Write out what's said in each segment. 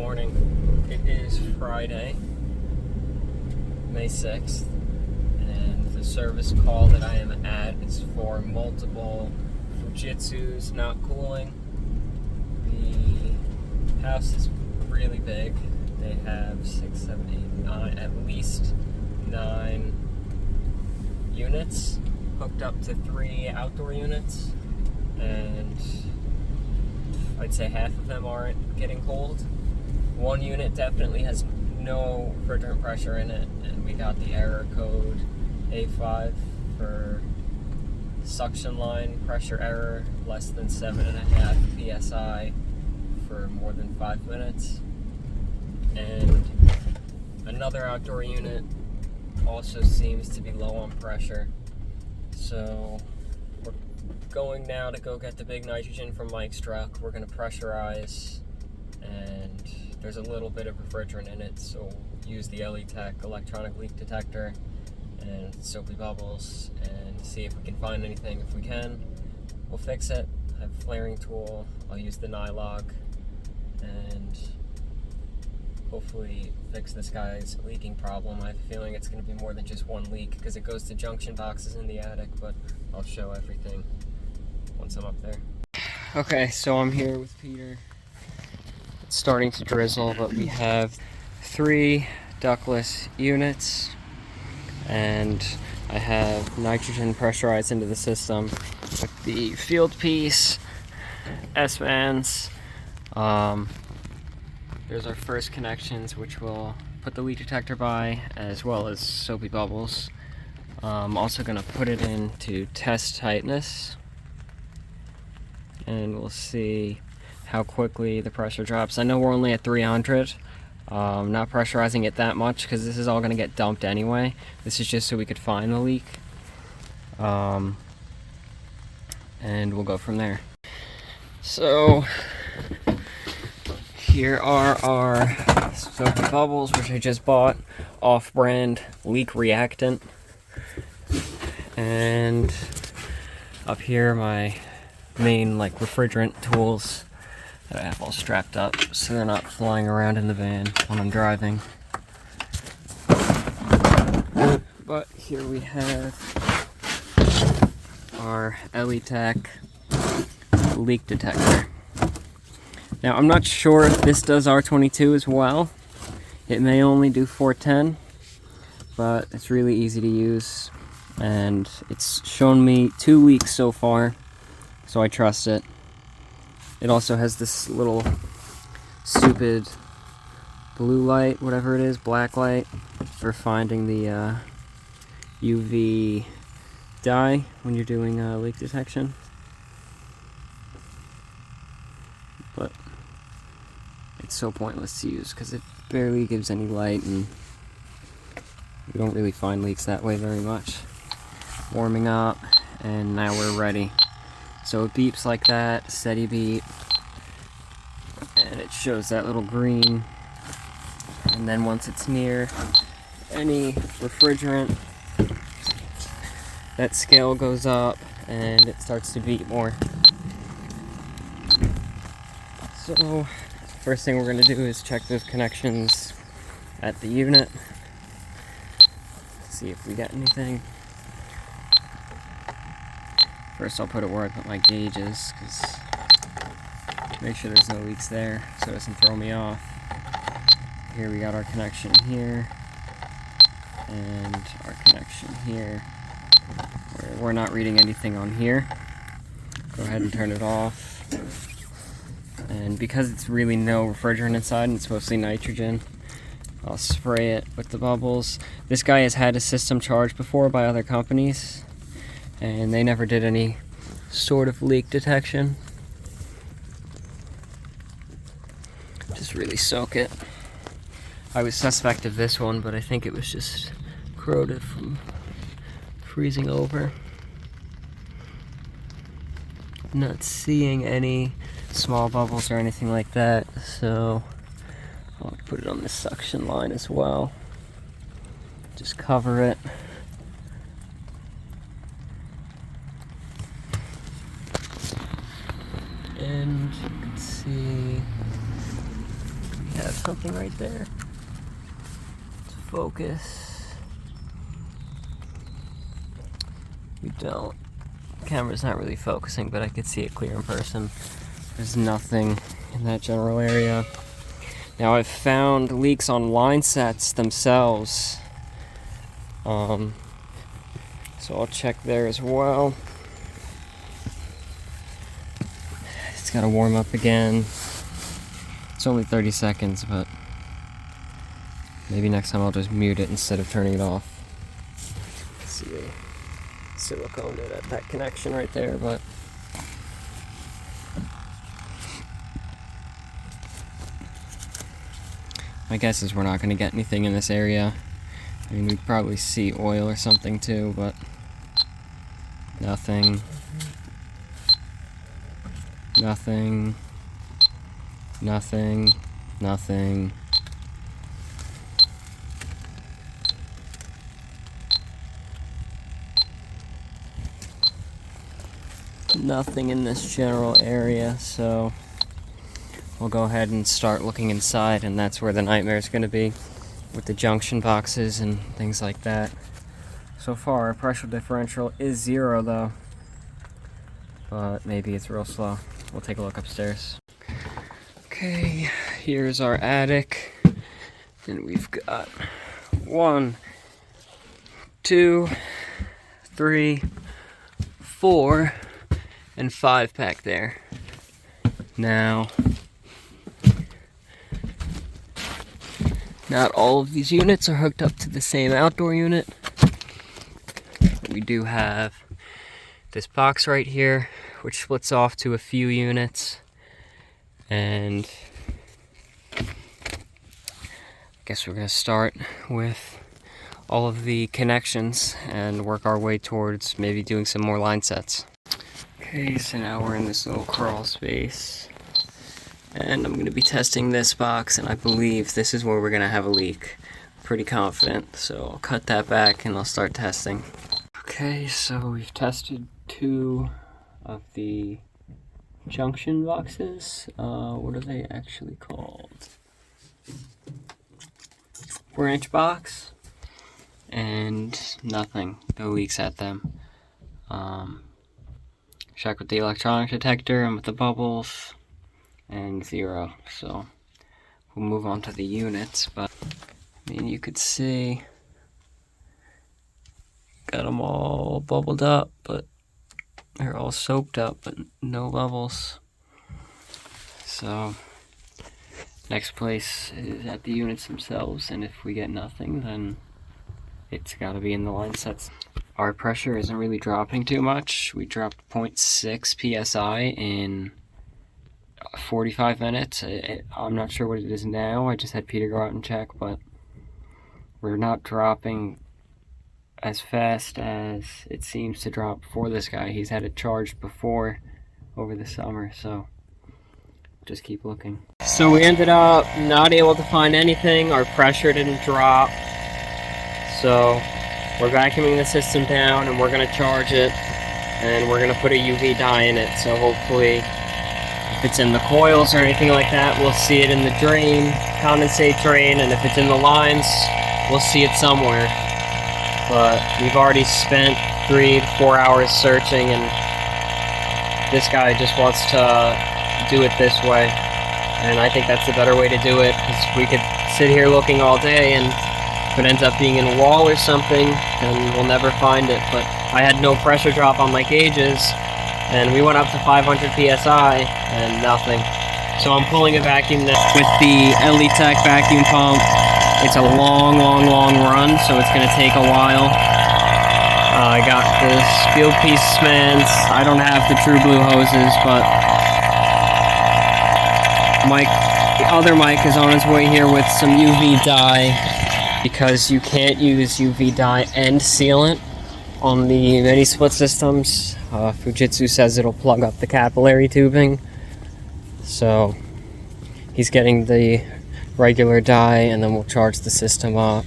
morning. It is Friday, May 6th, and the service call that I am at is for multiple Fujitsus not cooling. The house is really big. They have 6, 7, 8, 9, at least 9 units hooked up to 3 outdoor units, and I'd say half of them aren't getting cold. One unit definitely has no refrigerant pressure in it, and we got the error code A5 for suction line pressure error less than 7.5 psi for more than 5 minutes. And another outdoor unit also seems to be low on pressure. So we're going now to go get the big nitrogen from Mike's truck. We're going to pressurize, and there's a little bit of refrigerant in it, so use the LE-Tech electronic leak detector and soapy bubbles and see if we can find anything. If we can, we'll fix it. I have a flaring tool. I'll use the Nylog and hopefully fix this guy's leaking problem. I have a feeling it's going to be more than just one leak because it goes to junction boxes in the attic, but I'll show everything once I'm up there. Okay, so I'm here with Peter. It's starting to drizzle, but we have 3 ductless units, and I have nitrogen pressurized into the system with the Fieldpiece SMANs. There's our first connections, which we'll put the leak detector by, as well as soapy bubbles. I'm also going to put it in to test tightness, and we'll see how quickly the pressure drops. I know we're only at 300. Not pressurizing it that much because this is all going to get dumped anyway. This is just so we could find the leak. And we'll go from there. So here are our soapy bubbles, which I just bought, off-brand leak reactant. And up here, my main refrigerant tools that I have all strapped up so they're not flying around in the van when I'm driving. But here we have our LE-Tech leak detector. Now, I'm not sure if this does R22 as well. It may only do 410, but it's really easy to use, and it's shown me 2 leaks so far, so I trust it. It also has this little stupid blue light, whatever it is, black light, for finding the UV dye when you're doing leak detection. But it's so pointless to use because it barely gives any light, and we don't really find leaks that way very much. Warming up, and now we're ready. So it beeps like that, steady beep, and it shows that little green, and then once it's near any refrigerant, that scale goes up and it starts to beep more. So first thing we're going to do is check those connections at the unit, see if we get anything. First I'll put it where I put my gauges, because make sure there's no leaks there so it doesn't throw me off. Here we got our connection here, and our connection here. We're not reading anything on here. Go ahead and turn it off. And because it's really no refrigerant inside and it's mostly nitrogen, I'll spray it with the bubbles. This guy has had a system charged before by other companies, and they never did any sort of leak detection. Just really soak it. I was suspect of this one, but I think it was just corroded from freezing over. I'm not seeing any small bubbles or anything like that, so I'll put it on this suction line as well. Just cover it. And you can see we have something right there. Let's focus. We don't. Camera's not really focusing, but I could see it clear in person. There's nothing in that general area. Now I've found leaks on line sets themselves. So I'll check there as well. It's gotta warm up again. It's only 30 seconds, but maybe next time I'll just mute it instead of turning it off. Let's see, silicone it at that connection right there, but my guess is we're not going to get anything in this area. I mean, we'd probably see oil or something too, but nothing. Nothing. Nothing. Nothing. Nothing in this general area, so we'll go ahead and start looking inside, and that's where the nightmare is going to be, with the junction boxes and things like that. So far, our pressure differential is 0 though, but maybe it's real slow. We'll take a look upstairs. Okay, here's our attic, and we've got 1, 2, 3, 4, and 5 back there. Now, not all of these units are hooked up to the same outdoor unit. We do have this box right here, which splits off to a few units. And I guess we're going to start with all of the connections and work our way towards maybe doing some more line sets. Okay, so now we're in this little crawl space, and I'm going to be testing this box, and I believe this is where we're going to have a leak. Pretty confident, so I'll cut that back and I'll start testing. Okay, so we've tested 2 of the junction boxes. What are they actually called? Branch box, and nothing, no leaks at them. Check with the electronic detector and with the bubbles, and 0. So we'll move on to the units, but I mean, you could see got them all bubbled up, but they're all soaked up, but no bubbles. So next place is at the units themselves, and if we get nothing, then it's got to be in the line sets. Our pressure isn't really dropping too much. We dropped 0.6 psi in 45 minutes. I'm not sure what it is now. I just had Peter go out and check, but we're not dropping as fast as it seems to drop for this guy. He's had it charged before over the summer, so just keep looking. So we ended up not able to find anything. Our pressure didn't drop, so we're vacuuming the system down, and we're going to charge it, and we're going to put a UV dye in it, so hopefully if it's in the coils or anything like that, we'll see it in the drain, condensate drain, and if it's in the lines, we'll see it somewhere. But we've already spent 3 to 4 hours searching, and this guy just wants to do it this way, and I think that's the better way to do it, because we could sit here looking all day, and if it ends up being in a wall or something, then we'll never find it. But I had no pressure drop on my gauges, and we went up to 500 psi and nothing. So I'm pulling a vacuum now with the LE-Tech vacuum pump. It's a long run, so it's going to take a while. I got this Fieldpiece SMANs. I don't have the True Blue hoses, but the other Mike is on his way here with some UV dye, because you can't use UV dye and sealant on the mini split systems. Fujitsu says it'll plug up the capillary tubing, so he's getting the regular dye, and then we'll charge the system up.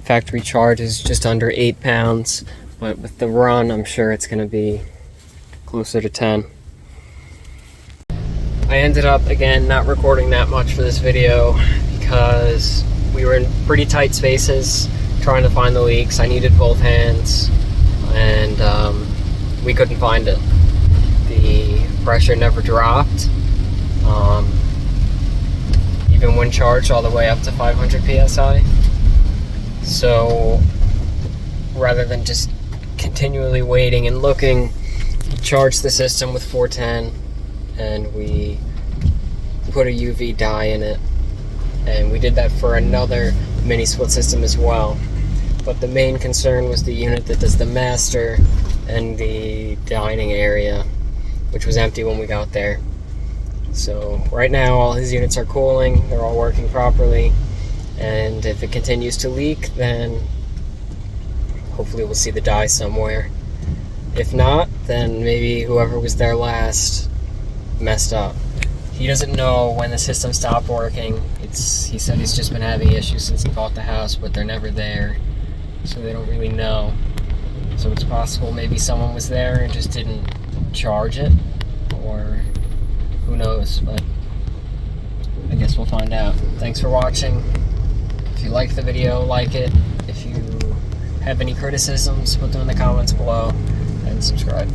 Factory charge is just under 8 pounds, but with the run, I'm sure it's going to be closer to 10. I ended up, again, not recording that much for this video because we were in pretty tight spaces trying to find the leaks. I needed both hands, and we couldn't find it. The pressure never dropped, even when charged all the way up to 500 psi. So rather than just continually waiting and looking, we charged the system with 410, and we put a UV dye in it, and we did that for another mini split system as well. But the main concern was the unit that does the master and the dining area, which was empty when we got there. So right now all his units are cooling, they're all working properly, and if it continues to leak, then hopefully we'll see the dye somewhere. If not, then maybe whoever was there last messed up. He doesn't know when the system stopped working. He said he's just been having issues since he bought the house, but they're never there, so they don't really know. So it's possible maybe someone was there and just didn't charge it, or who knows, but I guess we'll find out. Thanks for watching. If you liked the video, like it. If you have any criticisms, put them in the comments below, and subscribe.